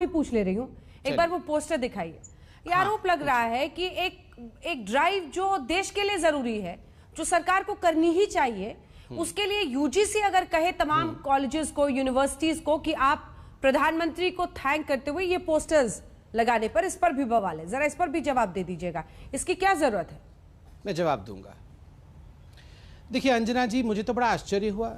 भी पूछ ले रही हूँ, एक बार वो पोस्टर दिखाइए। ये आरोप लग रहा है कि एक ड्राइव जो देश के लिए जरूरी है, जो सरकार को करनी ही चाहिए, उसके लिए यूजीसी अगर कहे तमाम कॉलेजेस को, यूनिवर्सिटीज को कि आप प्रधानमंत्री को थैंक करते हुए ये पोस्टर्स लगाने पर, इस पर भी बवाल है। जरा इस पर भी जवाब दे दीजिएगा, इसकी क्या जरूरत है? मैं जवाब दूंगा। देखिए अंजना जी, मुझे तो बड़ा आश्चर्य हुआ।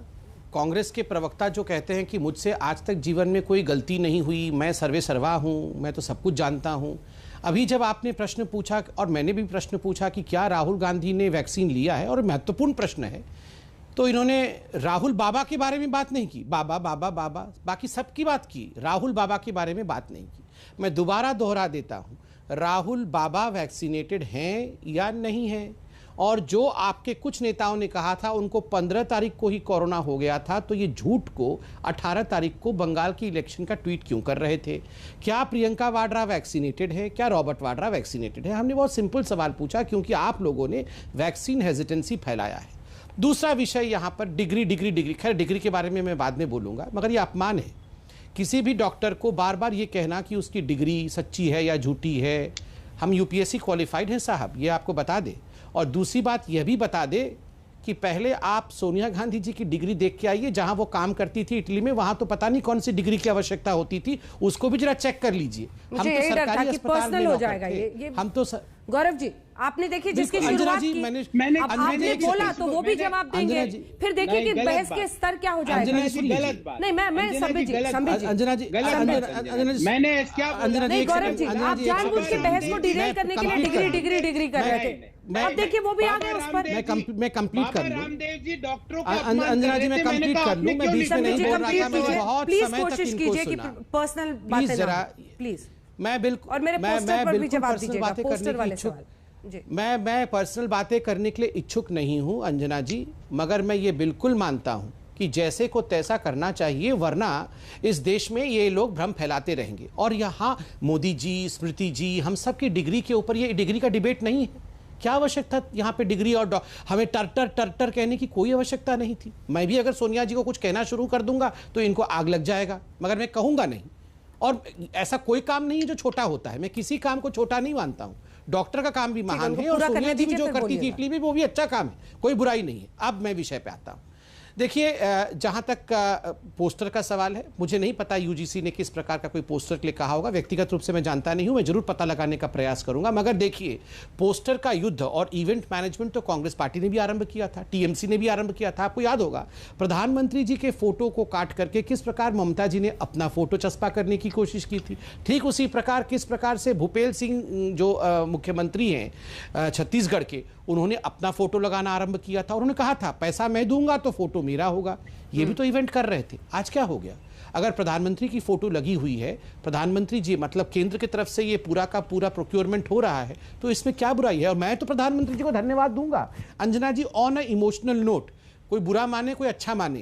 कांग्रेस के प्रवक्ता जो कहते हैं कि मुझसे आज तक जीवन में कोई गलती नहीं हुई, मैं सर्वे सर्वा हूं, मैं तो सब कुछ जानता हूं। अभी जब आपने प्रश्न पूछा और मैंने भी प्रश्न पूछा कि क्या राहुल गांधी ने वैक्सीन लिया है, और महत्वपूर्ण प्रश्न है, तो इन्होंने राहुल बाबा के बारे में बात नहीं की। बाबा बाबा बाबा बाकी सबकी बात की, राहुल बाबा के बारे में बात नहीं की। मैं दोबारा दोहरा देता हूं, राहुल बाबा वैक्सीनेटेड हैं या नहीं हैं? और जो आपके कुछ नेताओं ने कहा था उनको 15 तारीख को ही कोरोना हो गया था, तो ये झूठ को 18 तारीख को बंगाल की इलेक्शन का ट्वीट क्यों कर रहे थे? क्या प्रियंका वाड्रा वैक्सीनेटेड है? क्या रॉबर्ट वाड्रा वैक्सीनेटेड है? हमने बहुत सिंपल सवाल पूछा, क्योंकि आप लोगों ने वैक्सीन हेजिटेंसी फैलाया है। दूसरा विषय यहाँ पर डिग्री डिग्री डिग्री, खैर डिग्री के बारे में मैं बाद में बोलूँगा, मगर ये अपमान है किसी भी डॉक्टर को बार बार ये कहना कि उसकी डिग्री सच्ची है या झूठी है। हम यूपीएससी क्वालिफाइड हैं साहब, ये आपको बता दे। और दूसरी बात यह भी बता दे कि पहले आप सोनिया गांधी जी की डिग्री देख के आइए, जहां वो काम करती थी इटली में, वहां तो पता नहीं कौन सी डिग्री की आवश्यकता होती थी, उसको भी जरा चेक कर लीजिए। हम तो सरकारी अस्पताल में हो जाएगा ये हम तो गौरव जी, आपने देखिए जिसकी शुरुआत की, आपने बोला तो वो भी जवाब देंगे, फिर देखिए कि बहस के स्तर क्या हो जाएगा। नहीं, मैं संबित जी, अंजना जी, मैंने क्या नहीं गौरव जी, आप जानबूझ के बहस को डिरेल करने के लिए डिग्री डिग्री डिग्री कर रहे थे। अब देखिए वो भी आ गए उस पर। मैं कंप्लीट कर लूं रामदेव जी डॉक्टरों को अंजना जी, मैं कंप्लीट कर लूं, मैं बीच में नहीं बोल रहा था, मैं बहुत प्लीज समय तक कोशिश कीजिए कि पर्सनल बातें ना, प्लीज। मैं बिल्कुल, और मेरे पोस्टर पर भी जवाब दीजिएगा, पोस्टर वाले सवाल जी। मैं पर्सनल बातें करने के लिए इच्छुक नहीं हूं अंजना जी, मगर मैं ये बिल्कुल मानता हूं कि जैसे को तैसा करना चाहिए, वरना इस देश में ये लोग भ्रम फैलाते रहेंगे। और यहाँ मोदी जी, स्मृति जी, हम सब की डिग्री के ऊपर, ये डिग्री का डिबेट नहीं है। क्या आवश्यकता यहाँ पे डिग्री और हमें टर्टर कहने की कोई आवश्यकता नहीं थी। मैं भी अगर सोनिया जी को कुछ कहना शुरू कर दूंगा तो इनको आग लग जाएगा, मगर मैं कहूंगा नहीं। और ऐसा कोई काम नहीं है जो छोटा होता है, मैं किसी काम को छोटा नहीं मानता हूं। डॉक्टर का काम भी महान है, और सोनिया जी भी जो करती थी इटली में, वो भी अच्छा काम है, कोई बुराई नहीं है। अब मैं विषय पे आता हूं। देखिए, जहां तक पोस्टर का सवाल है, मुझे नहीं पता यूजीसी ने किस प्रकार का कोई पोस्टर के लिए कहा होगा, व्यक्तिगत रूप से मैं जानता नहीं हूं, मैं जरूर पता लगाने का प्रयास करूंगा। मगर देखिए, पोस्टर का युद्ध और इवेंट मैनेजमेंट तो कांग्रेस पार्टी ने भी आरंभ किया था, टीएमसी ने भी आरंभ किया था। आपको याद होगा, प्रधानमंत्री जी के फोटो को काट करके किस प्रकार ममता जी ने अपना फोटो चस्पा करने की कोशिश की थी। ठीक उसी प्रकार किस प्रकार से भूपेंद्र सिंह जो मुख्यमंत्री हैं छत्तीसगढ़ के, उन्होंने अपना फोटो लगाना आरंभ किया था। उन्होंने कहा था पैसा मैं दूंगा तो फोटो मेरा होगा। ये भी तो इवेंट कर रहे थे। आज क्या हो गया? अगर प्रधानमंत्री की फोटो लगी हुई है, प्रधानमंत्री जी मतलब केंद्र की तरफ से ये पूरा का पूरा प्रोक्योरमेंट हो रहा है, तो इसमें क्या बुराई है? और मैं तो प्रधानमंत्री जी को धन्यवाद दूंगा अंजना जी, ऑन अ इमोशनल नोट। कोई बुरा माने कोई अच्छा माने।